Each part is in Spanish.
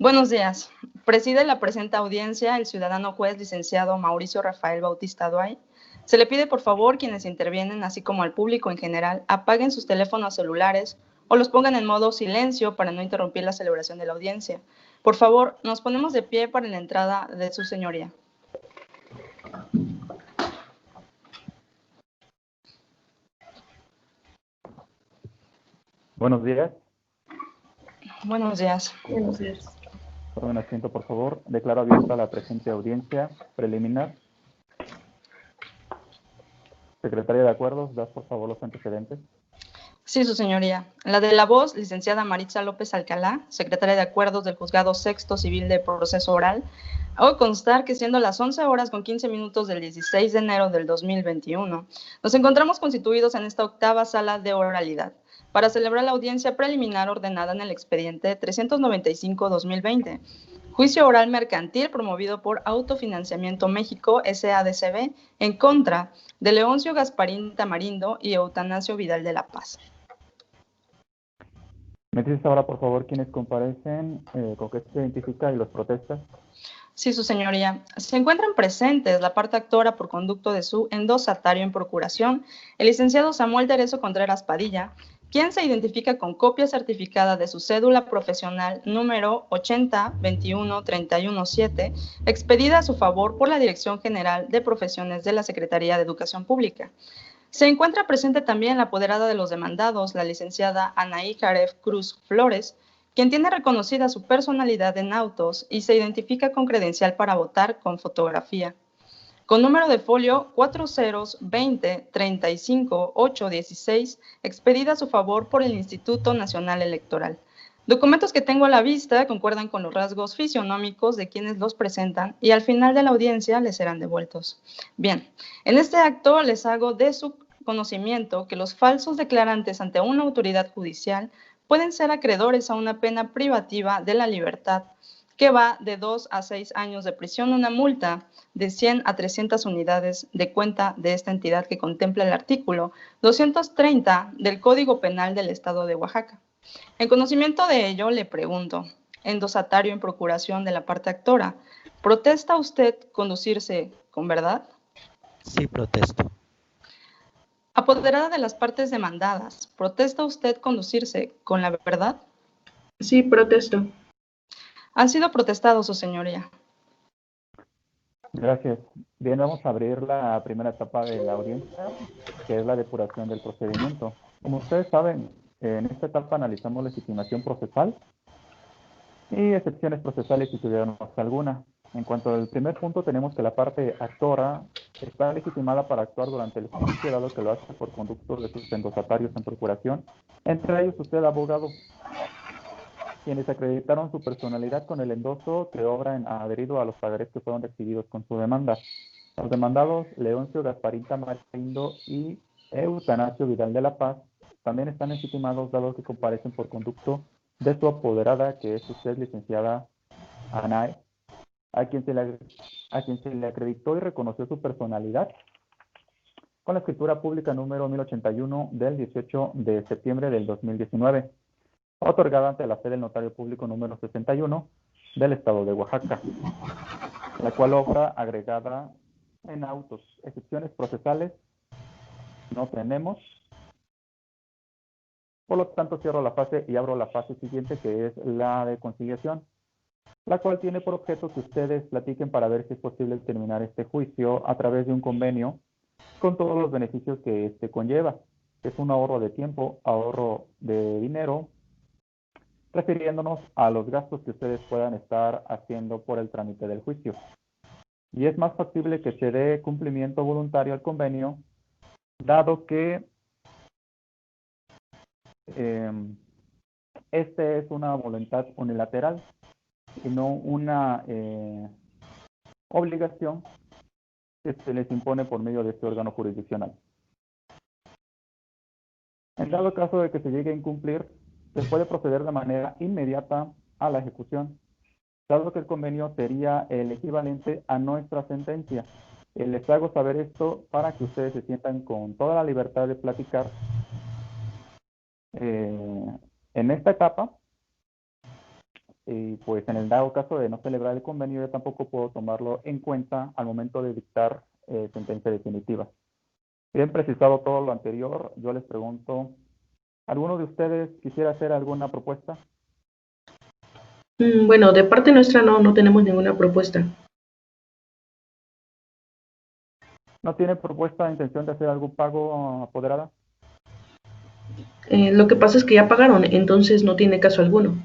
Buenos días. Preside la presente audiencia el ciudadano juez licenciado Mauricio Rafael Bautista Duay. Se le pide por favor quienes intervienen, así como al público en general, apaguen sus teléfonos celulares o los pongan en modo silencio para no interrumpir la celebración de la audiencia. Por favor, nos ponemos de pie para la entrada de su señoría. Buenos días. Buenos días. Buenos días. Tomen asiento, por favor. Declaro abierta la presente audiencia preliminar. Secretaria de Acuerdos, das por favor los antecedentes. Sí, su señoría. La de la voz, licenciada Maritza López Alcalá, secretaria de Acuerdos del Juzgado Sexto Civil de Proceso Oral. Hago constar que siendo las 11:15 del 16 de enero del 2021, nos encontramos constituidos en esta octava sala de oralidad para celebrar la audiencia preliminar ordenada en el expediente 395-2020. Juicio oral mercantil promovido por Autofinanciamiento México SADCB en contra de Leoncio Gasparín Tamarindo y Eutanasio Vidal de la Paz. ¿Me dices ahora, por favor, quiénes comparecen, con qué se identifica y los protestas? Sí, su señoría. Se encuentran presentes la parte actora por conducto de su endosatario en procuración, el licenciado Samuel Tereso Contreras Padilla, quien se identifica con copia certificada de su cédula profesional número 80-21-317, expedida a su favor por la Dirección General de Profesiones de la Secretaría de Educación Pública. Se encuentra presente también la apoderada de los demandados, la licenciada Anaí Jaref Cruz Flores, quien tiene reconocida su personalidad en autos y se identifica con credencial para votar con fotografía. Con número de folio 4020-35-816, expedida a su favor por el Instituto Nacional Electoral. Documentos que tengo a la vista concuerdan con los rasgos fisionómicos de quienes los presentan y al final de la audiencia les serán devueltos. Bien, en este acto les hago de su conocimiento que los falsos declarantes ante una autoridad judicial pueden ser acreedores a una pena privativa de la libertad que va de 2 a 6 años de prisión, una multa de 100 a 300 unidades de cuenta de esta entidad que contempla el artículo 230 del Código Penal del Estado de Oaxaca. En conocimiento de ello, le pregunto, endosatario en procuración de la parte actora, ¿protesta usted conducirse con verdad? Sí, protesto. Apoderada de las partes demandadas, ¿protesta usted conducirse con la verdad? Sí, protesto. Han sido protestados, su señoría. Gracias. Bien, vamos a abrir la primera etapa de la audiencia, que es la depuración del procedimiento. Como ustedes saben, en esta etapa analizamos legitimación procesal y excepciones procesales si tuviéramos alguna. En cuanto al primer punto, tenemos que la parte actora está legitimada para actuar durante el juicio, dado que lo hace por conducto de sus endosatarios en procuración, entre ellos usted, abogado, quienes acreditaron su personalidad con el endoso que obra en adherido a los pagarés que fueron recibidos con su demanda. Los demandados Leoncio Gasparín Tamarindo y Eutanasio Vidal de la Paz también están legitimados, dado que comparecen por conducto de su apoderada, que es usted, licenciada Anaí, a quien se le acreditó y reconoció su personalidad con la escritura pública número 1081 del 18 de septiembre del 2019, otorgada ante la fe del notario público número 61 del Estado de Oaxaca, la cual obra agregada en autos. Excepciones procesales no tenemos. Por lo tanto, cierro la fase y abro la fase siguiente, que es la de conciliación, la cual tiene por objeto que ustedes platiquen para ver si es posible terminar este juicio a través de un convenio con todos los beneficios que este conlleva. Es un ahorro de tiempo, ahorro de dinero, refiriéndonos a los gastos que ustedes puedan estar haciendo por el trámite del juicio. Y es más factible que se dé cumplimiento voluntario al convenio, dado que este es una voluntad unilateral y no una obligación que se les impone por medio de este órgano jurisdiccional. En dado caso de que se llegue a incumplir, se puede proceder de manera inmediata a la ejecución, dado que el convenio sería el equivalente a nuestra sentencia. Les hago saber esto para que ustedes se sientan con toda la libertad de platicar en esta etapa y pues en el dado caso de no celebrar el convenio, yo tampoco puedo tomarlo en cuenta al momento de dictar sentencia definitiva. Bien precisado todo lo anterior, yo les pregunto, ¿alguno de ustedes quisiera hacer alguna propuesta? Bueno, de parte nuestra no tenemos ninguna propuesta. ¿No tiene propuesta, intención de hacer algún pago, apoderada? Lo que pasa es que ya pagaron, entonces no tiene caso alguno.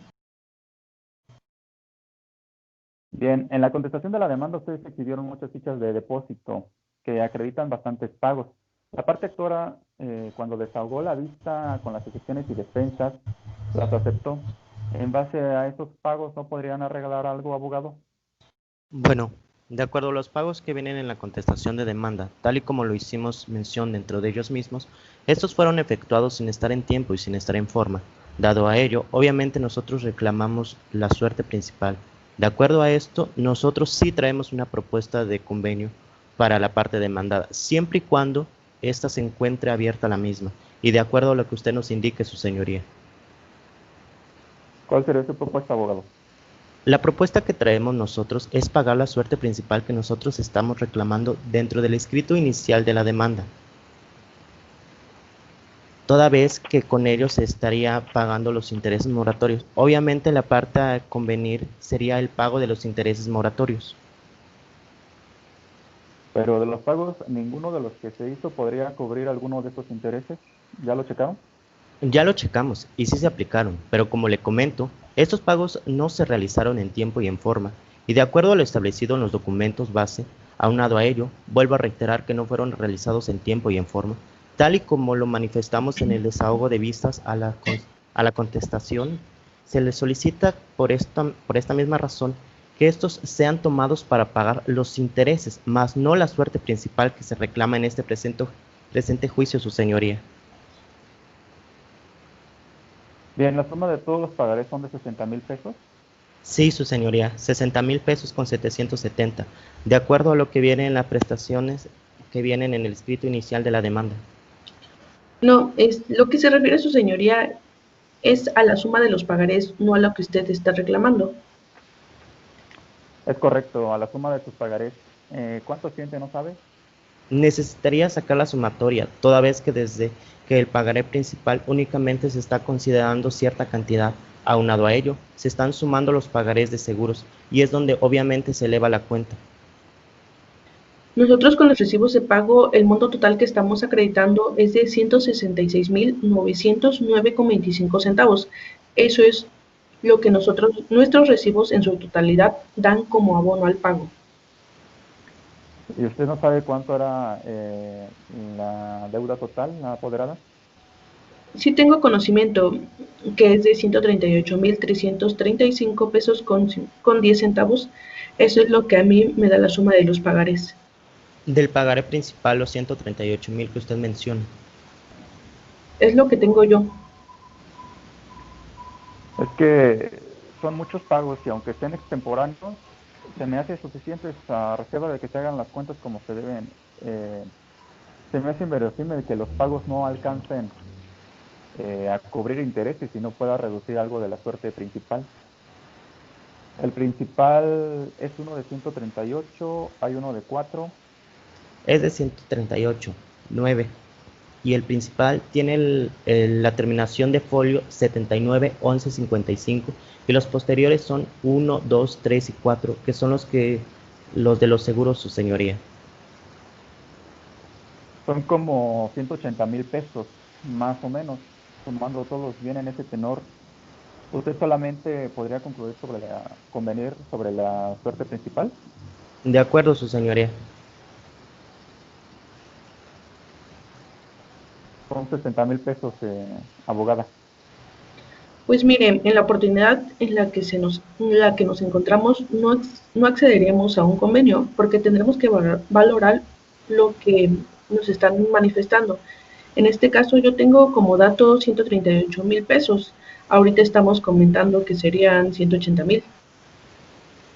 Bien, en la contestación de la demanda ustedes exhibieron muchas fichas de depósito que acreditan bastantes pagos. La parte actora, cuando desahogó la vista con las excepciones y defensas, las aceptó. En base a esos pagos, ¿no podrían arreglar algo, abogado? Bueno, de acuerdo a los pagos que vienen en la contestación de demanda, tal y como lo hicimos mención dentro de ellos mismos, estos fueron efectuados sin estar en tiempo y sin estar en forma. Dado a ello, obviamente nosotros reclamamos la suerte principal. De acuerdo a esto, nosotros sí traemos una propuesta de convenio para la parte demandada, siempre y cuando ésta se encuentre abierta a la misma, y de acuerdo a lo que usted nos indique, su señoría. ¿Cuál sería su propuesta, abogado? La propuesta que traemos nosotros es pagar la suerte principal que nosotros estamos reclamando dentro del escrito inicial de la demanda, toda vez que con ello se estaría pagando los intereses moratorios. Obviamente la parte a convenir sería el pago de los intereses moratorios. Pero de los pagos, ninguno de los que se hizo podría cubrir alguno de esos intereses. ¿Ya lo checaron? Ya lo checamos y sí se aplicaron, pero como le comento, estos pagos no se realizaron en tiempo y en forma, y de acuerdo a lo establecido en los documentos base, aunado a ello, vuelvo a reiterar que no fueron realizados en tiempo y en forma, tal y como lo manifestamos en el desahogo de vistas a la contestación. Se les solicita por esta misma razón que estos sean tomados para pagar los intereses, más no la suerte principal que se reclama en este presente juicio, su señoría. Bien, la suma de todos los pagarés son de 60,000 pesos. Sí, su señoría, 60,000 pesos con 770, de acuerdo a lo que viene en las prestaciones que vienen en el escrito inicial de la demanda. No, es lo que se refiere su señoría es a la suma de los pagarés, no a lo que usted está reclamando. Es correcto, a la suma de sus pagarés. ¿Cuánto siente, no sabe? Necesitaría sacar la sumatoria, toda vez que desde que el pagaré principal únicamente se está considerando cierta cantidad. Aunado a ello, se están sumando los pagarés de seguros y es donde obviamente se eleva la cuenta. Nosotros con los recibos de pago, el monto total que estamos acreditando es de 166,909,25 centavos. Eso es lo que nuestros recibos en su totalidad dan como abono al pago. ¿Y usted no sabe cuánto era la deuda total, la apoderada? Sí tengo conocimiento que es de 138,335 pesos con 10 centavos. Eso es lo que a mí me da la suma de los pagarés. Del pagaré principal, los 138,000 que usted menciona. Es lo que tengo yo. Es que son muchos pagos y aunque estén extemporáneos, se me hace suficiente a reserva de que se hagan las cuentas como se deben. Se me hace inverosímil que los pagos no alcancen a cubrir intereses y no pueda reducir algo de la suerte principal. El principal es uno de 138, hay uno de 4. Es de 138,9 y el principal tiene la terminación de folio 791155 y los posteriores son 1, 2, 3 y 4, que son los de los seguros, su señoría. Son como 180,000 pesos, más o menos, sumando todos bien en ese tenor. ¿Usted solamente podría convenir sobre la suerte principal? De acuerdo, su señoría. Son 60,000 pesos, abogada. Pues mire, en la oportunidad en la que nos encontramos, no accederíamos a un convenio porque tendremos que valorar lo que nos están manifestando. En este caso yo tengo como dato 138,000 pesos. Ahorita estamos comentando que serían 180,000.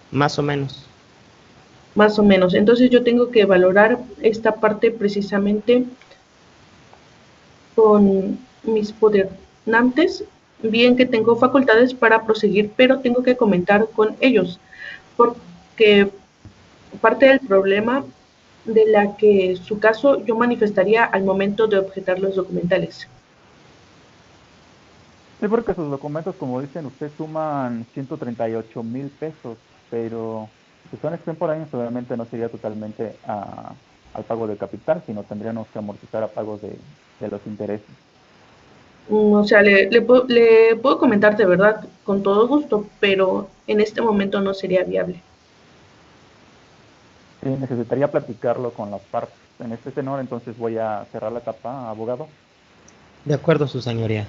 Más o menos. Más o menos. Entonces yo tengo que valorar esta parte precisamente con mis podernantes bien que tengo facultades para proseguir, pero tengo que comentar con ellos, porque parte del problema de la que su caso yo manifestaría al momento de objetar los documentales. Sí, porque sus documentos, como dicen ustedes, suman 138,000 pesos, pero si son extemporáneos, obviamente no sería totalmente al pago de capital, sino tendríamos que amortizar a pagos de los intereses. O sea, le puedo comentar de verdad con todo gusto, pero en este momento no sería viable. Sí, necesitaría platicarlo con las partes. En este tenor, entonces voy a cerrar la etapa, abogado. De acuerdo, su señoría.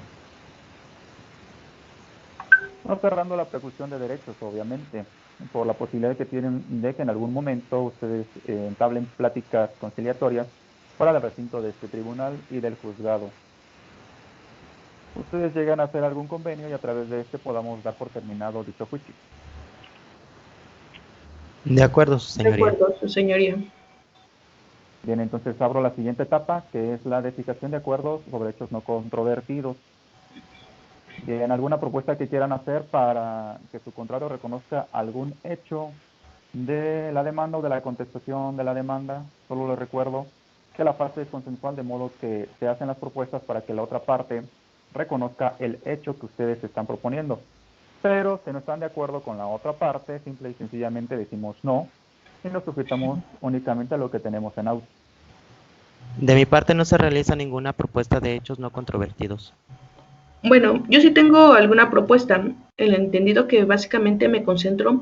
No cerrando la preclusión de derechos, obviamente, por la posibilidad que tienen de que en algún momento ustedes entablen pláticas conciliatorias fuera del recinto de este tribunal y del juzgado. Ustedes llegan a hacer algún convenio y a través de este podamos dar por terminado dicho juicio. De acuerdo, su De señoría. acuerdo, su señoría. Bien, entonces abro la siguiente etapa, que es la de fijación de acuerdos sobre hechos no controvertidos. Bien, ¿alguna propuesta que quieran hacer para que su contrario reconozca algún hecho de la demanda o de la contestación de la demanda? Solo les recuerdo que la parte es consensual, de modo que se hacen las propuestas para que la otra parte reconozca el hecho que ustedes están proponiendo. Pero si no están de acuerdo con la otra parte, simple y sencillamente decimos no y nos sujetamos únicamente a lo que tenemos en auto. De mi parte no se realiza ninguna propuesta de hechos no controvertidos. Bueno, yo sí tengo alguna propuesta, en el entendido que básicamente me concentro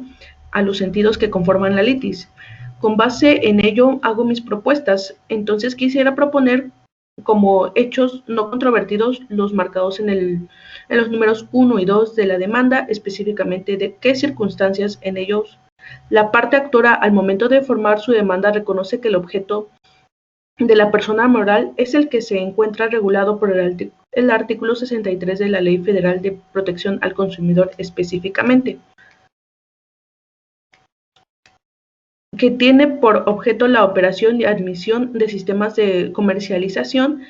a los sentidos que conforman la litis. Con base en ello hago mis propuestas. Entonces quisiera proponer como hechos no controvertidos los marcados en los números 1 y 2 de la demanda, específicamente de qué circunstancias en ellos la parte actora al momento de formar su demanda reconoce que el objeto de la persona moral es el que se encuentra regulado por el artículo 63 de la Ley Federal de Protección al Consumidor específicamente, que tiene por objeto la operación y admisión de sistemas de comercialización,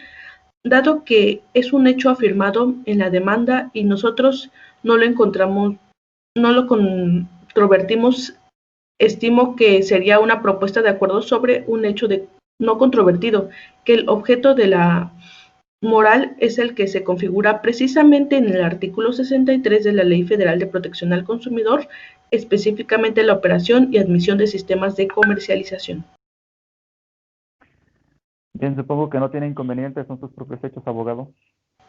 dado que es un hecho afirmado en la demanda y nosotros no lo encontramos, no lo controvertimos. Estimo que sería una propuesta de acuerdo sobre un hecho no controvertido, que el objeto de la moral es el que se configura precisamente en el artículo 63 de la Ley Federal de Protección al Consumidor, específicamente la operación y admisión de sistemas de comercialización. Bien, supongo que no tiene inconvenientes con sus propios hechos, abogado.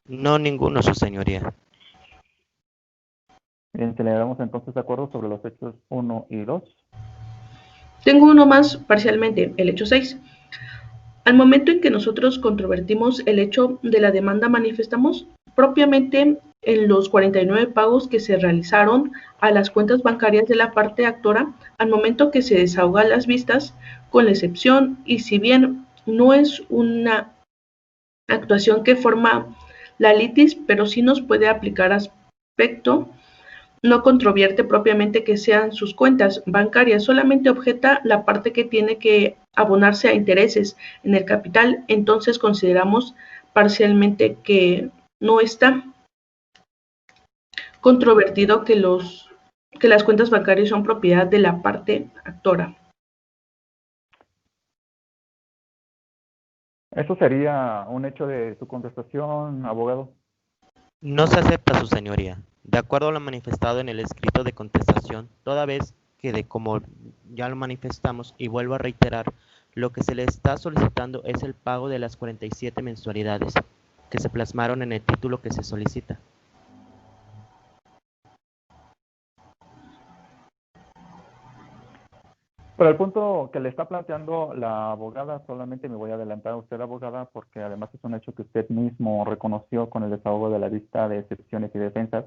No ninguno, su señoría. Bien, celebramos entonces de acuerdo sobre los hechos 1 y 2. Tengo uno más parcialmente, el hecho 6. Al momento en que nosotros controvertimos el hecho de la demanda, manifestamos propiamente en los 49 pagos que se realizaron a las cuentas bancarias de la parte actora al momento que se desahogan las vistas, con la excepción, y si bien no es una actuación que forma la litis, pero sí nos puede aplicar aspecto, no controvierte propiamente que sean sus cuentas bancarias, solamente objeta la parte que tiene que abonarse a intereses en el capital, entonces consideramos parcialmente que no está controvertido que las cuentas bancarias son propiedad de la parte actora. ¿Eso sería un hecho de su contestación, abogado? No se acepta, su señoría. De acuerdo a lo manifestado en el escrito de contestación, toda vez que de como ya lo manifestamos y vuelvo a reiterar, lo que se le está solicitando es el pago de las 47 mensualidades que se plasmaron en el título que se solicita. Pero el punto que le está planteando la abogada, solamente me voy a adelantar a usted, abogada, porque además es un hecho que usted mismo reconoció con el desahogo de la vista de excepciones y defensas,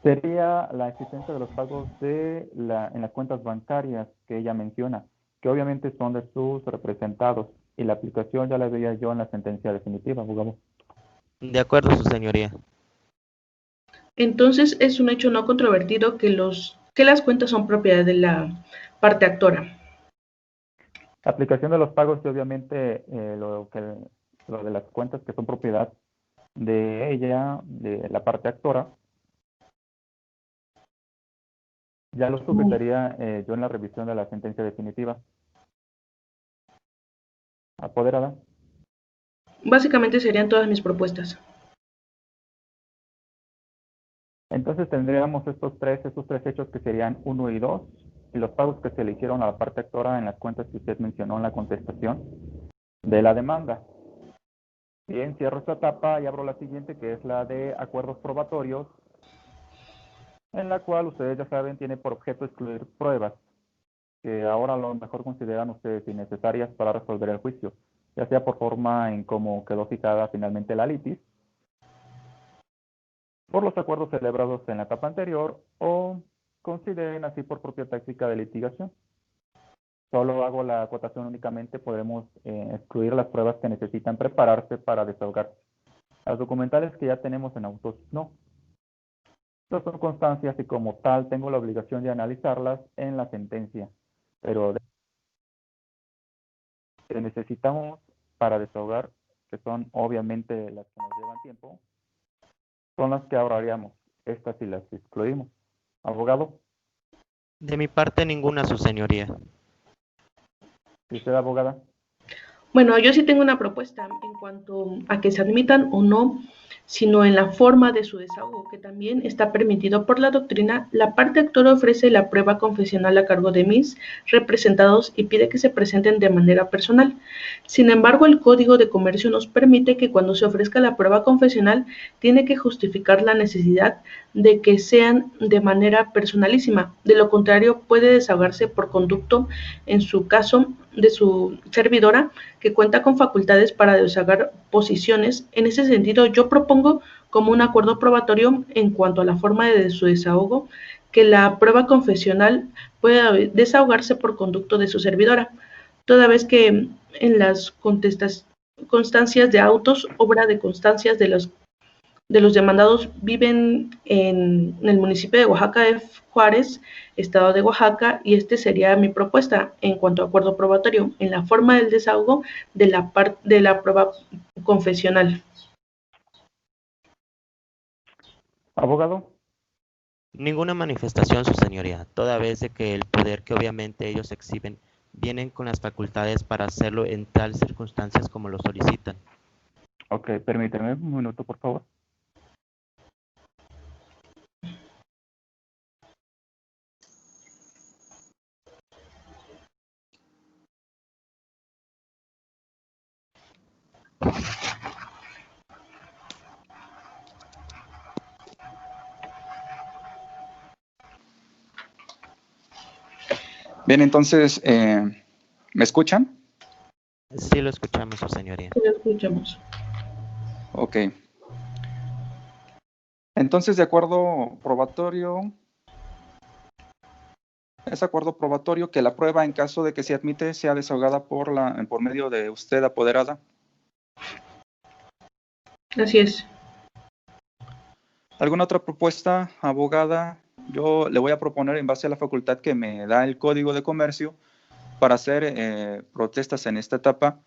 sería la existencia de los pagos en las cuentas bancarias que ella menciona, que obviamente son de sus representados, y la aplicación ya la veía yo en la sentencia definitiva, abogado. De acuerdo, su señoría. Entonces es un hecho no controvertido que las cuentas son propiedad de la parte actora. La aplicación de los pagos y obviamente lo de las cuentas que son propiedad de ella, de la parte actora, Ya lo sujetaría yo en la revisión de la sentencia definitiva. Apoderada. Básicamente serían todas mis propuestas. Entonces tendríamos estos tres hechos que serían 1 y 2, y los pagos que se le hicieron a la parte actora en las cuentas que usted mencionó en la contestación de la demanda. Bien, cierro esta etapa y abro la siguiente, que es la de acuerdos probatorios, en la cual ustedes ya saben tiene por objeto excluir pruebas que ahora a lo mejor consideran ustedes innecesarias para resolver el juicio, ya sea por forma en cómo quedó fijada finalmente la litis, por los acuerdos celebrados en la etapa anterior, o consideren así por propia táctica de litigación. Solo hago la acotación únicamente, podemos excluir las pruebas que necesitan prepararse para desahogarse. Las documentales que ya tenemos en autos, no. Estas son constancias y como tal tengo la obligación de analizarlas en la sentencia, pero que necesitamos para desahogar, que son obviamente las que nos llevan tiempo, son las que ahorraríamos. Estas sí las excluimos. Abogado. De mi parte, ninguna, su señoría. ¿Y usted, abogada? Bueno, yo sí tengo una propuesta en cuanto a que se admitan o no, sino en la forma de su desahogo, que también está permitido por la doctrina. La parte actora ofrece la prueba confesional a cargo de mis representados y pide que se presenten de manera personal. Sin embargo, el Código de Comercio nos permite que cuando se ofrezca la prueba confesional, tiene que justificar la necesidad de que sean de manera personalísima. De lo contrario, puede desahogarse por conducto, en su caso, de su servidora, que cuenta con facultades para desahogar posiciones. En ese sentido, yo propongo como un acuerdo probatorio en cuanto a la forma de su desahogo, que la prueba confesional pueda desahogarse por conducto de su servidora, toda vez que en las constancias de autos, obra de constancias de los demandados viven en el municipio de Oaxaca de Juárez, estado de Oaxaca, y este sería mi propuesta en cuanto a acuerdo probatorio, en la forma del desahogo de la prueba confesional. Abogado. Ninguna manifestación, su señoría, toda vez de que el poder que obviamente ellos exhiben vienen con las facultades para hacerlo en tales circunstancias como lo solicitan. Ok, permíteme un minuto, por favor. Bien, entonces, ¿me escuchan? Sí, lo escuchamos, su señoría. Sí, lo escuchamos. Ok. Entonces, de acuerdo probatorio, es acuerdo probatorio que la prueba, en caso de que se admite, sea desahogada por medio de usted, apoderada. Así es. ¿Alguna otra propuesta, abogada? Yo le voy a proponer, en base a la facultad que me da el Código de Comercio, para hacer protestas en esta etapa,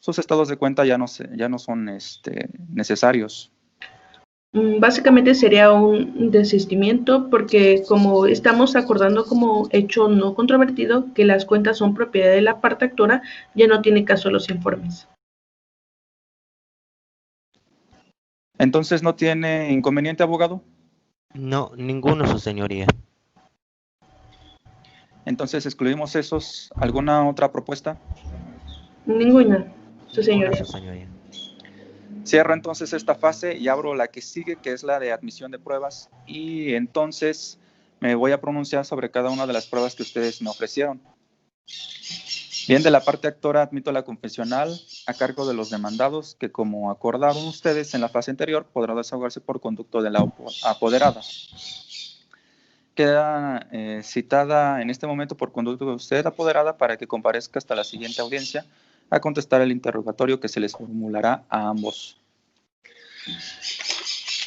sus estados de cuenta ya no son necesarios. Básicamente sería un desistimiento, porque como estamos acordando como hecho no controvertido que las cuentas son propiedad de la parte actora, ya no tiene caso los informes. Entonces, ¿no tiene inconveniente, abogado? No, ninguno, su señoría. Entonces, excluimos esos. ¿Alguna otra propuesta? Ninguna, su Ninguna, señoría. su señoría. Cierro entonces esta fase y abro la que sigue, que es la de admisión de pruebas. Y entonces me voy a pronunciar sobre cada una de las pruebas que ustedes me ofrecieron. Bien, de la parte actora admito la confesional a cargo de los demandados, que como acordaron ustedes en la fase anterior, podrá desahogarse por conducto de la apoderada. Queda citada en este momento por conducto de usted, apoderada, para que comparezca hasta la siguiente audiencia a contestar el interrogatorio que se les formulará a ambos.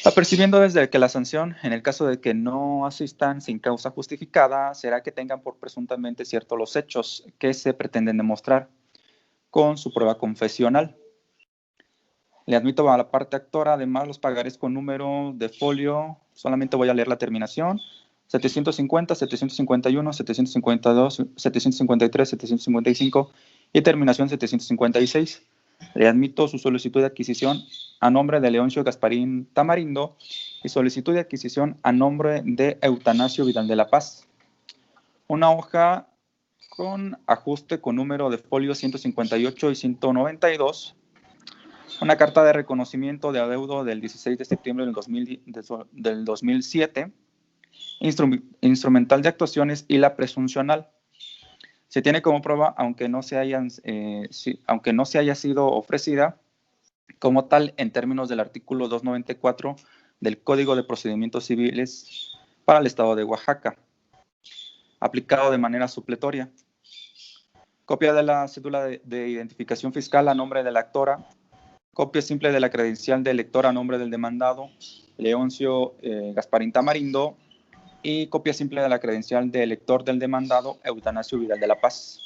Apercibiendo desde que la sanción, en el caso de que no asistan sin causa justificada, será que tengan por presuntamente ciertos los hechos que se pretenden demostrar con su prueba confesional. Le admito a la parte actora, además, los pagarés con número de folio. Solamente voy a leer la terminación. 750, 751, 752, 753, 755 y terminación 756. Le admito su solicitud de adquisición a nombre de Leoncio Gasparín Tamarindo y solicitud de adquisición a nombre de Eutanasio Vidal de la Paz. Una hoja con ajuste con número de folio 158 y 192. Una carta de reconocimiento de adeudo del 16 de septiembre del 2007. Instrumental de actuaciones y la presuncional. Se tiene como prueba, aunque no se haya sido ofrecida como tal en términos del artículo 294 del Código de Procedimientos Civiles para el Estado de Oaxaca, aplicado de manera supletoria. Copia de la cédula de identificación fiscal a nombre de la actora, copia simple de la credencial del lector a nombre del demandado, Leoncio Gasparín Tamarindo, y copia simple de la credencial del lector del demandado, Eutanasio Vidal de la Paz.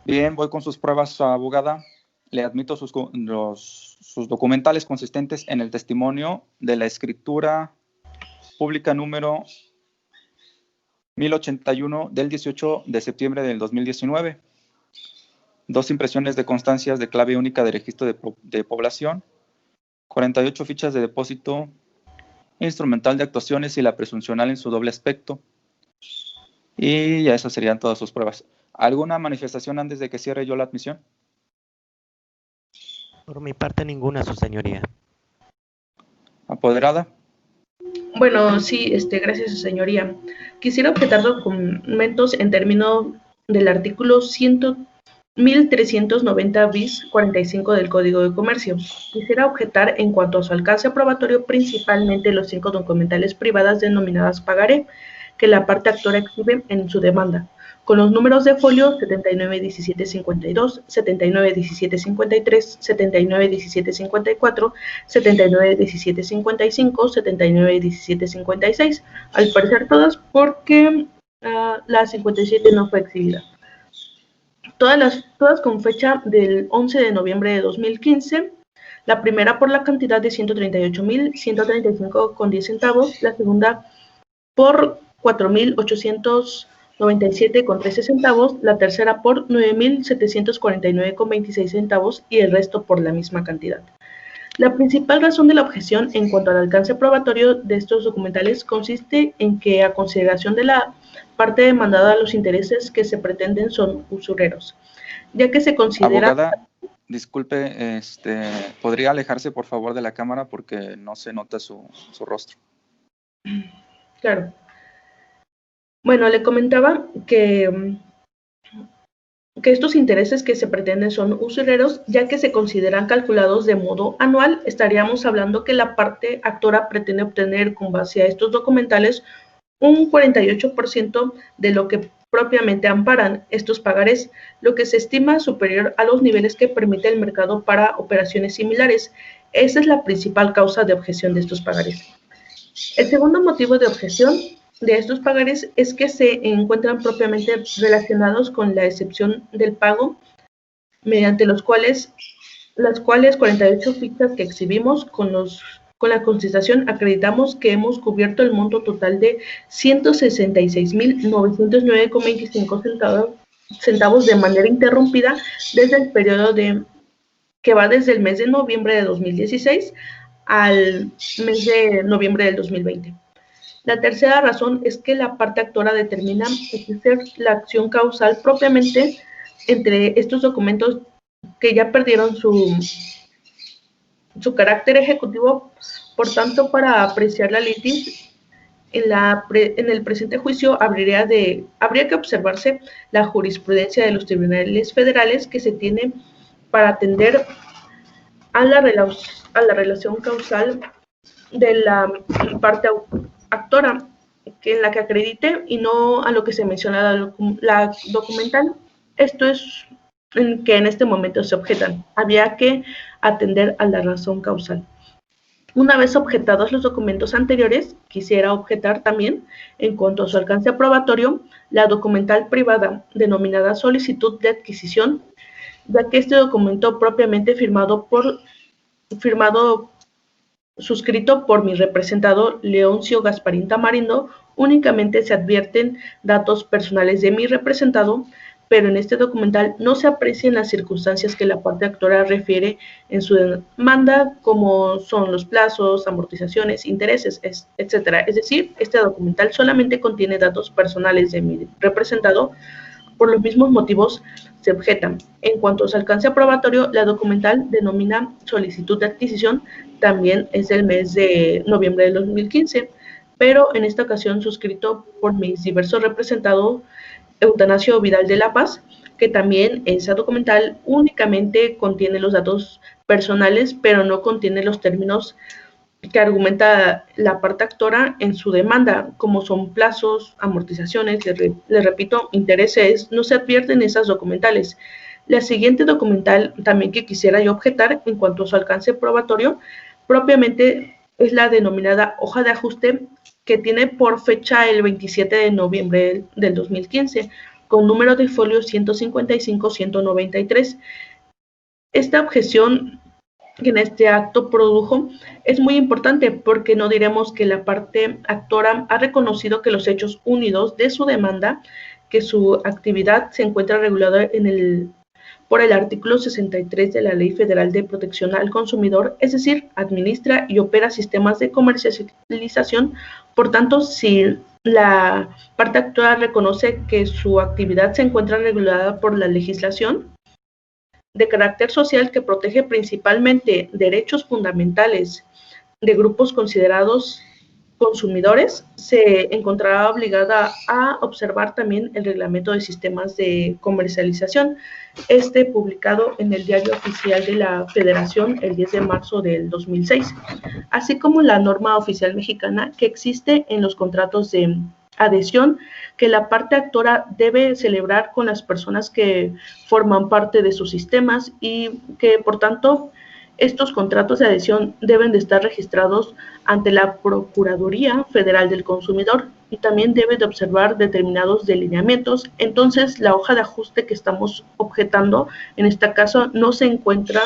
Bien, voy con sus pruebas, abogada. Le admito sus documentales consistentes en el testimonio de la escritura pública número 1081 del 18 de septiembre del 2019. 2 impresiones de constancias de clave única de registro de población, 48 fichas de depósito, instrumental de actuaciones y la presuncional en su doble aspecto. Y ya esas serían todas sus pruebas. ¿Alguna manifestación antes de que cierre yo la admisión? Por mi parte, ninguna, su señoría. ¿Apoderada? Bueno, sí, gracias, su señoría. Quisiera objetar documentos en términos del artículo 1390 bis 45 del Código de Comercio. Quisiera objetar en cuanto a su alcance probatorio principalmente los 5 documentales privadas denominadas pagaré, que la parte actora exhibe en su demanda, con los números de folio 791752, 791753, 791754, 791755, 791756, al parecer todas porque la 57 no fue exhibida. Todas con fecha del 11 de noviembre de 2015, la primera por la cantidad de 138.135,10 centavos, la segunda por 4.897,13 centavos, la tercera por 9.749,26 centavos y el resto por la misma cantidad. La principal razón de la objeción en cuanto al alcance probatorio de estos documentales consiste en que, a consideración de la parte demandada, los intereses que se pretenden son usureros, ya que se considera... Abogada, disculpe, ¿podría alejarse por favor de la cámara porque no se nota su rostro? Claro. Bueno, le comentaba que estos intereses que se pretenden son usureros, ya que se consideran calculados de modo anual. Estaríamos hablando que la parte actora pretende obtener, con base a estos documentales, un 48% de lo que propiamente amparan estos pagarés, lo que se estima superior a los niveles que permite el mercado para operaciones similares. Esa es la principal causa de objeción de estos pagarés. El segundo motivo de objeción de estos pagarés es que se encuentran propiamente relacionados con la excepción del pago, mediante las cuales 48 fichas que exhibimos con la contestación acreditamos que hemos cubierto el monto total de 166.909,25 centavos de manera interrumpida desde el periodo que va desde el mes de noviembre de 2016 al mes de noviembre del 2020. La tercera razón es que la parte actora determina ejercer la acción causal propiamente entre estos documentos que ya perdieron su carácter ejecutivo. Por tanto, para apreciar la litis en el presente juicio habría que observarse la jurisprudencia de los tribunales federales que se tiene para atender a la relación causal de la parte actora en la que acredite y no a lo que se menciona la documental. Esto es que en este momento se objetan. Había que atender a la razón causal. Una vez objetados los documentos anteriores, quisiera objetar también, en cuanto a su alcance probatorio, la documental privada denominada solicitud de adquisición, ya que este documento propiamente firmado suscrito por mi representado Leoncio Gasparín Tamarindo, únicamente se advierten datos personales de mi representado, pero en este documental no se aprecian las circunstancias que la parte actora refiere en su demanda, como son los plazos, amortizaciones, intereses, etc. Es decir, este documental solamente contiene datos personales de mi representado. Por los mismos motivos se objetan. En cuanto a su alcance probatorio, la documental denomina solicitud de adquisición, también es del mes de noviembre de 2015, pero en esta ocasión suscrito por mis diversos representados, Eutanasio Vidal de la Paz, que también esa documental únicamente contiene los datos personales, pero no contiene los términos que argumenta la parte actora en su demanda, como son plazos, amortizaciones, les repito, intereses, no se advierten esas documentales. La siguiente documental también que quisiera yo objetar en cuanto a su alcance probatorio, propiamente es la denominada hoja de ajuste, que tiene por fecha el 27 de noviembre del 2015, con número de folio 155-193. Esta objeción que en este acto produjo es muy importante porque no diremos que la parte actora ha reconocido que los hechos unidos de su demanda, que su actividad se encuentra regulada por el artículo 63 de la Ley Federal de Protección al Consumidor, es decir, administra y opera sistemas de comercialización. Por tanto, si la parte actora reconoce que su actividad se encuentra regulada por la legislación de carácter social que protege principalmente derechos fundamentales de grupos considerados consumidores, se encontrará obligada a observar también el reglamento de sistemas de comercialización, publicado en el Diario Oficial de la Federación el 10 de marzo del 2006, así como la norma oficial mexicana que existe en los contratos de adhesión que la parte actora debe celebrar con las personas que forman parte de sus sistemas y que, por tanto, estos contratos de adhesión deben de estar registrados ante la Procuraduría Federal del Consumidor y también debe de observar determinados delineamientos. Entonces, la hoja de ajuste que estamos objetando, en este caso, no se encuentra,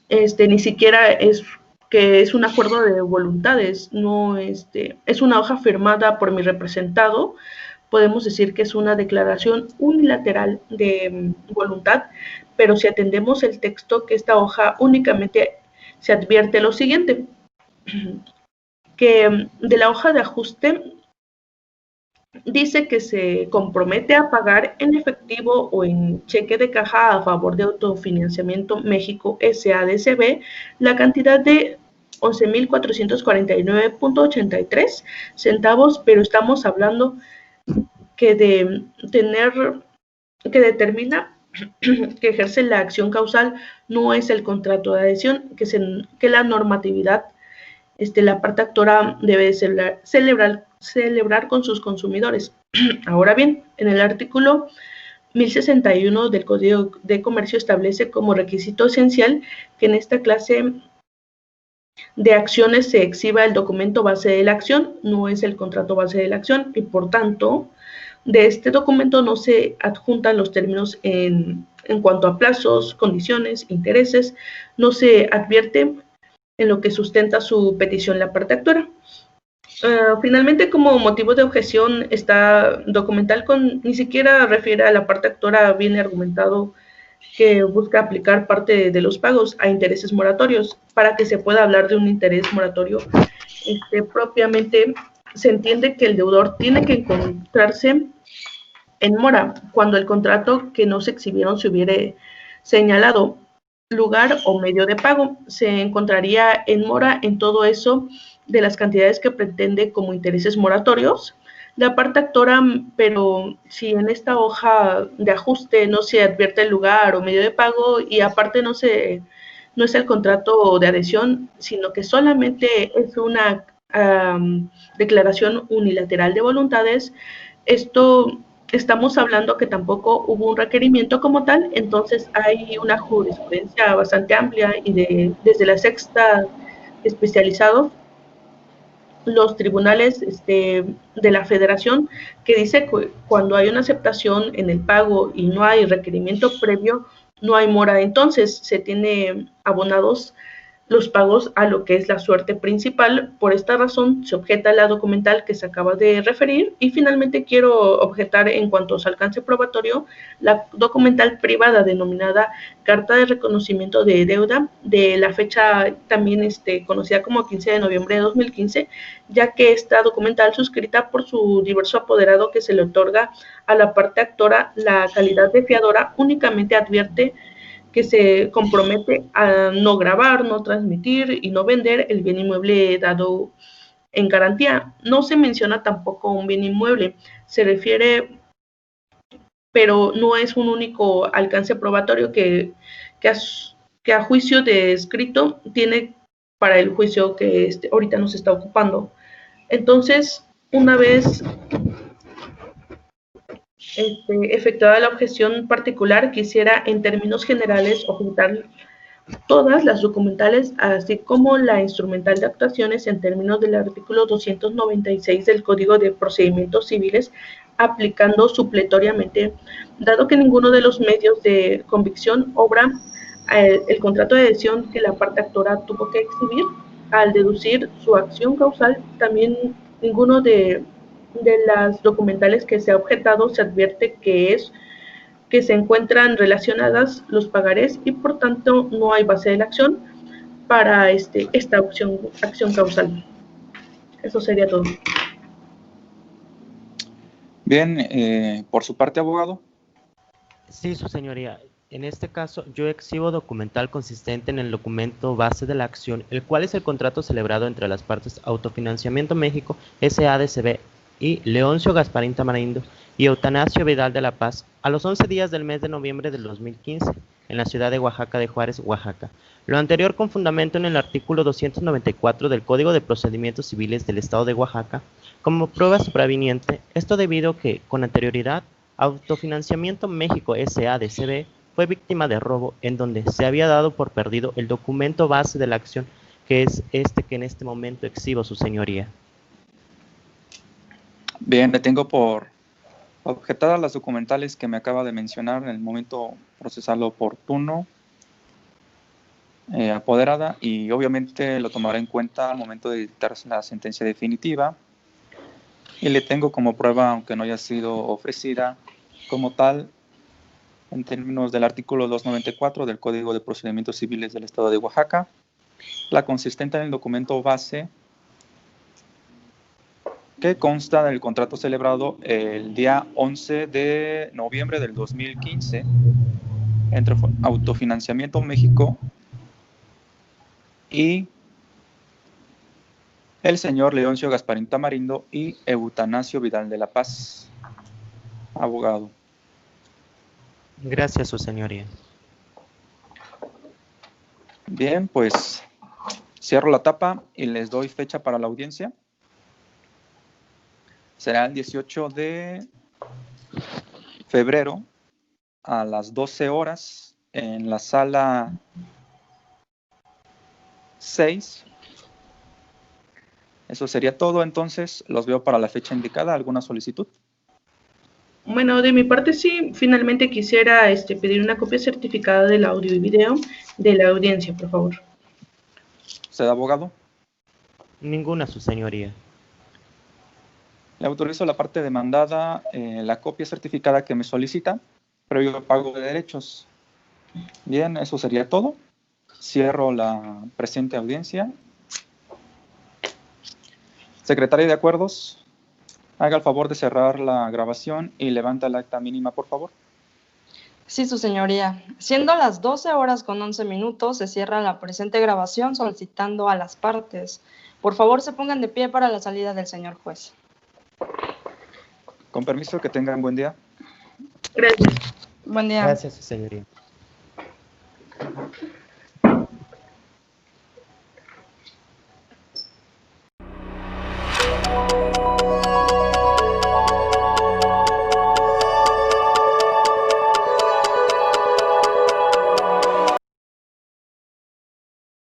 ni siquiera es que es un acuerdo de voluntades, no es una hoja firmada por mi representado. Podemos decir que es una declaración unilateral de voluntad, pero si atendemos el texto, que esta hoja únicamente se advierte lo siguiente, que de la hoja de ajuste dice que se compromete a pagar en efectivo o en cheque de caja a favor de Autofinanciamiento México SADCB la cantidad de 11,449.83 centavos, pero estamos hablando que determina que ejerce la acción causal no es el contrato de adhesión, que la normatividad, la parte actora debe celebrar con sus consumidores. Ahora bien, en el artículo 1061 del Código de Comercio establece como requisito esencial que en esta clase de acciones se exhiba el documento base de la acción, no es el contrato base de la acción, y por tanto, de este documento no se adjuntan los términos en cuanto a plazos, condiciones, intereses, no se advierte en lo que sustenta su petición la parte actora. Finalmente, como motivo de objeción, está documental ni siquiera refiere a la parte actora, viene argumentado que busca aplicar parte de los pagos a intereses moratorios. Para que se pueda hablar de un interés moratorio, propiamente se entiende que el deudor tiene que encontrarse en mora cuando el contrato que no se exhibieron se hubiere señalado lugar o medio de pago. Se encontraría en mora en todo eso de las cantidades que pretende como intereses moratorios la parte actora, pero si en esta hoja de ajuste no se advierte el lugar o medio de pago y aparte no es el contrato de adhesión, sino que solamente es una declaración unilateral de voluntades, estamos hablando que tampoco hubo un requerimiento como tal. Entonces hay una jurisprudencia bastante amplia y desde la sexta especializado, los tribunales de la Federación, que dice que cuando hay una aceptación en el pago y no hay requerimiento previo, no hay mora. Entonces se tiene abonados los pagos a lo que es la suerte principal. Por esta razón se objeta la documental que se acaba de referir y finalmente quiero objetar en cuanto a su alcance probatorio la documental privada denominada Carta de Reconocimiento de Deuda de la fecha también conocida como 15 de noviembre de 2015, ya que esta documental suscrita por su diverso apoderado que se le otorga a la parte actora la calidad de fiadora únicamente advierte que se compromete a no grabar, no transmitir y no vender el bien inmueble dado en garantía. No se menciona tampoco un bien inmueble, se refiere, pero no es un único alcance probatorio que a juicio de escrito tiene para el juicio que ahorita nos está ocupando. Entonces, una vez efectuada la objeción particular, quisiera en términos generales objetar todas las documentales, así como la instrumental de actuaciones en términos del artículo 296 del Código de Procedimientos Civiles, aplicando supletoriamente, dado que ninguno de los medios de convicción obra el contrato de adhesión que la parte actora tuvo que exhibir al deducir su acción causal. También ninguno de las documentales que se ha objetado se advierte que se encuentran relacionadas los pagarés y por tanto no hay base de la acción para esta acción causal. Eso sería todo. Bien, por su parte, abogado. Sí, su señoría. En este caso, yo exhibo documental consistente en el documento base de la acción, el cual es el contrato celebrado entre las partes Autofinanciamiento México, SADCB y Leoncio Gasparín Tamarindo y Eutanasio Vidal de la Paz a los 11 días del mes de noviembre del 2015 en la ciudad de Oaxaca de Juárez, Oaxaca. Lo anterior con fundamento en el artículo 294 del Código de Procedimientos Civiles del Estado de Oaxaca como prueba superviniente, esto debido a que con anterioridad Autofinanciamiento México SADCB fue víctima de robo en donde se había dado por perdido el documento base de la acción, que es que en este momento exhibo, su señoría. Bien, le tengo por objetadas las documentales que me acaba de mencionar en el momento procesal oportuno, apoderada, y obviamente lo tomaré en cuenta al momento de dictar la sentencia definitiva. Y le tengo como prueba, aunque no haya sido ofrecida como tal, en términos del artículo 294 del Código de Procedimientos Civiles del Estado de Oaxaca, la consistente en el documento base que consta del contrato celebrado el día 11 de noviembre del 2015 entre Autofinanciamiento México y el señor Leoncio Gasparín Tamarindo y Eutanasio Vidal de la Paz, abogado. Gracias, su señoría. Bien, pues cierro la tapa y les doy fecha para la audiencia. Será el 18 de febrero a las 12 horas en la sala 6. Eso sería todo, entonces los veo para la fecha indicada. ¿Alguna solicitud? Bueno, de mi parte sí, finalmente quisiera pedir una copia certificada del audio y video de la audiencia, por favor. ¿Usted, abogado? Ninguna, su señoría. Le autorizo a la parte demandada la copia certificada que me solicita, previo pago de derechos. Bien, eso sería todo. Cierro la presente audiencia. Secretaria de Acuerdos, haga el favor de cerrar la grabación y levanta el acta mínima, por favor. Sí, su señoría. Siendo las 12 horas con 11 minutos, se cierra la presente grabación solicitando a las partes. Por favor, se pongan de pie para la salida del señor juez. Con permiso, que tengan buen día. Gracias. Buen día. Gracias, su señoría.